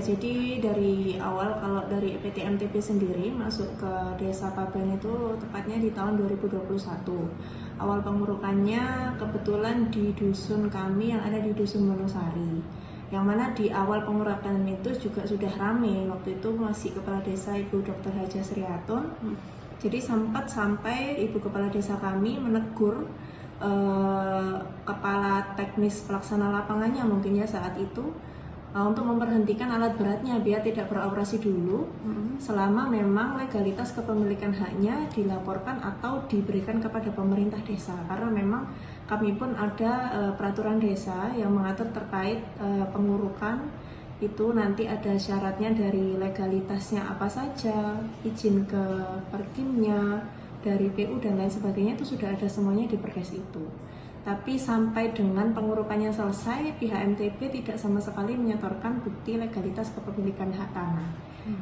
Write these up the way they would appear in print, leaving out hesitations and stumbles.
Jadi dari awal kalau dari PT MTP sendiri masuk ke Desa Paben itu tepatnya di tahun 2021. Awal pengurukannya kebetulan di dusun kami yang ada di Dusun Wonosari. Yang mana di awal pengurukan itu juga sudah ramai. Waktu itu masih Kepala Desa Ibu Dr. Haja Sriatun. Jadi sempat sampai Ibu Kepala Desa kami menegur kepala teknis pelaksana lapangannya mungkin ya saat itu untuk memberhentikan alat beratnya biar tidak beroperasi dulu selama memang legalitas kepemilikan haknya dilaporkan atau diberikan kepada pemerintah desa, karena memang kami pun ada peraturan desa yang mengatur terkait pengurukan itu nanti ada syaratnya dari legalitasnya apa saja, izin ke Perkimnya, dari PU dan lain sebagainya, itu sudah ada semuanya di Perdes itu. Tapi sampai dengan pengurukannya selesai, pihak MTP tidak sama sekali menyetorkan bukti legalitas kepemilikan hak tanah.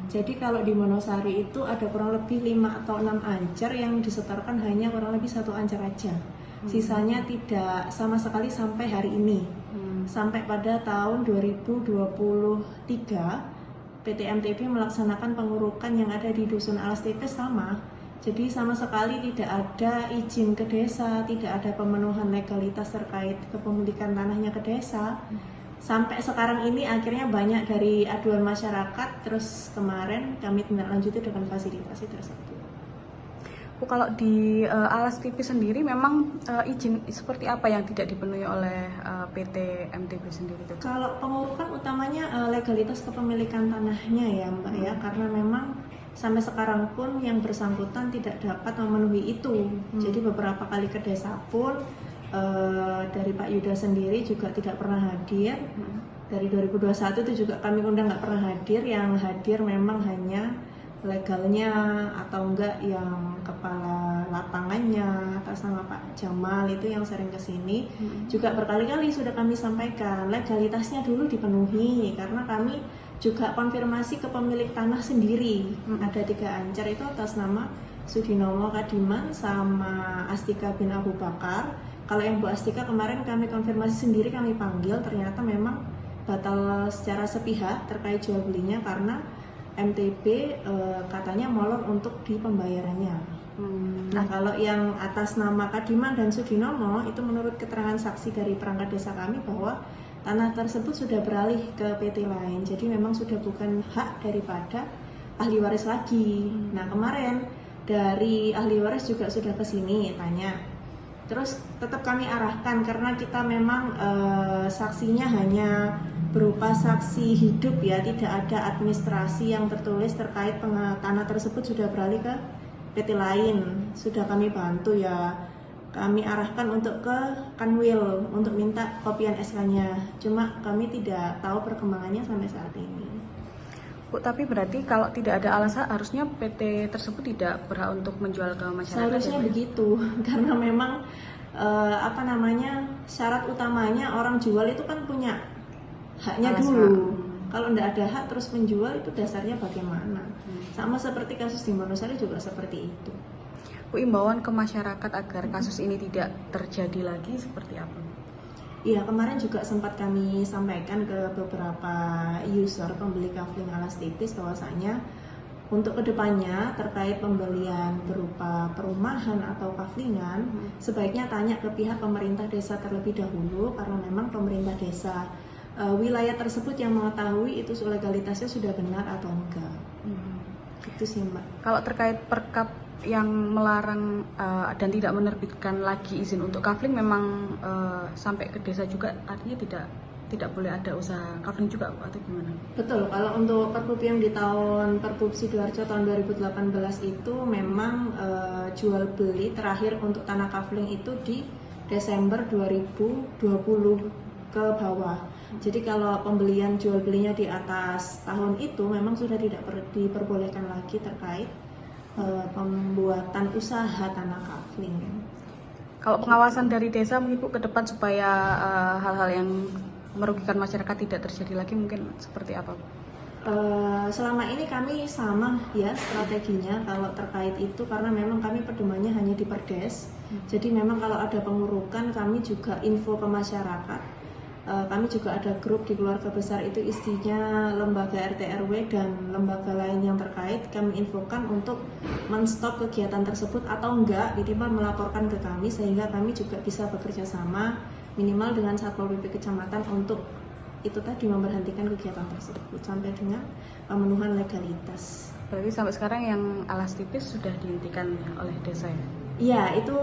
Jadi kalau di Wonosari itu ada kurang lebih 5 atau 6 ancer yang disetorkan hanya kurang lebih 1 ancer aja. Sisanya tidak sama sekali sampai hari ini. Sampai pada tahun 2023, PT MTP melaksanakan pengurukan yang ada di Dusun Alas Tipes sama. Jadi sama sekali tidak ada izin ke desa, tidak ada pemenuhan legalitas terkait kepemilikan tanahnya ke desa. Sampai sekarang ini akhirnya banyak dari aduan masyarakat, terus kemarin kami tindak lanjuti dengan fasilitasi tersebut. Kalau di Alas Tipes sendiri memang izin seperti apa yang tidak dipenuhi oleh PT MTP sendiri? Kalau pengurukan utamanya legalitas kepemilikan tanahnya ya Mbak ya, karena memang sampai sekarang pun yang bersangkutan tidak dapat memenuhi itu. Jadi beberapa kali ke desa pun dari Pak Yuda sendiri juga tidak pernah hadir. Dari 2021 itu juga kami undang nggak pernah hadir. Yang hadir memang hanya legalnya atau enggak yang kepala lapangannya atas nama Pak Jamal itu yang sering kesini. Juga berkali-kali sudah kami sampaikan legalitasnya dulu dipenuhi, karena kami juga konfirmasi ke pemilik tanah sendiri. Ada 3 ancer itu atas nama Sudinomo Kadiman sama Astika bin Abu Bakar. Kalau yang Bu Astika kemarin kami konfirmasi sendiri, kami panggil, ternyata memang batal secara sepihak terkait jual belinya karena MTP katanya molor untuk di pembayarannya. Nah kalau yang atas nama Kadiman dan Sudinomo itu menurut keterangan saksi dari perangkat desa kami bahwa tanah tersebut sudah beralih ke PT lain, jadi memang sudah bukan hak daripada ahli waris lagi. Nah kemarin dari ahli waris juga sudah ke sini tanya, terus tetap kami arahkan karena kita memang saksinya hanya berupa saksi hidup ya, tidak ada administrasi yang tertulis terkait tanah tersebut sudah beralih ke PT lain. Sudah kami bantu ya, kami arahkan untuk ke Kanwil untuk minta kopian SK-nya. Cuma kami tidak tahu perkembangannya sampai saat ini. Bu, tapi berarti kalau tidak ada alasan harusnya PT tersebut tidak berhak untuk menjual ke masyarakat. Seharusnya ya, begitu, karena memang syarat utamanya orang jual itu kan punya haknya dulu. Kalau tidak ada hak terus menjual itu dasarnya bagaimana? Sama seperti kasus di Wonosari juga seperti itu. Bu, imbauan ke masyarakat agar kasus ini tidak terjadi lagi seperti apa? Iya, kemarin juga sempat kami sampaikan ke beberapa user pembeli kafling Alas Tipes bahwasanya untuk kedepannya terkait pembelian berupa perumahan atau kaflingan sebaiknya tanya ke pihak pemerintah desa terlebih dahulu, karena memang pemerintah desa wilayah tersebut yang mengetahui itu legalitasnya sudah benar atau enggak. Itu sih Mbak. Kalau terkait perkap yang melarang dan tidak menerbitkan lagi izin untuk kafling memang sampai ke desa juga, artinya tidak boleh ada usaha kafling juga atau gimana? Betul, kalau untuk Perbup yang di tahun Perbup Sidoarjo tahun 2018 itu memang jual beli terakhir untuk tanah kafling itu di Desember 2020 ke bawah. Jadi kalau pembelian jual belinya di atas tahun itu memang sudah tidak diperbolehkan lagi terkait pembuatan usaha tanah kafling. Kalau pengawasan dari desa mungkin Bu ke depan supaya hal-hal yang merugikan masyarakat tidak terjadi lagi mungkin seperti apa? Selama ini kami sama ya strateginya kalau terkait itu, karena memang kami pedomannya hanya di Perdes. Jadi memang kalau ada pengurukan kami juga info ke masyarakat kami juga ada grup di keluarga besar, itu isinya lembaga RT RW dan lembaga lain yang terkait. Kami infokan untuk men-stop kegiatan tersebut atau enggak, minimal melaporkan ke kami sehingga kami juga bisa bekerja sama minimal dengan Satpol PP Kecamatan untuk itu tadi memberhentikan kegiatan tersebut sampai dengan pemenuhan legalitas. Berarti sampai sekarang yang alas tipis sudah dihentikan oleh desa ya? Iya, itu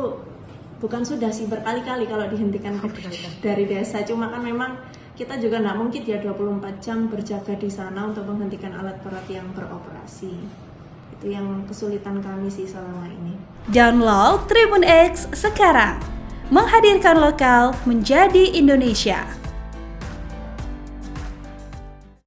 bukan sudah sih, berkali-kali kalau dihentikan dari desa. Cuma kan memang kita juga nggak mungkin ya 24 jam berjaga di sana untuk menghentikan alat berat yang beroperasi. Itu yang kesulitan kami sih selama ini. Download Tribun X sekarang. Menghadirkan lokal menjadi Indonesia.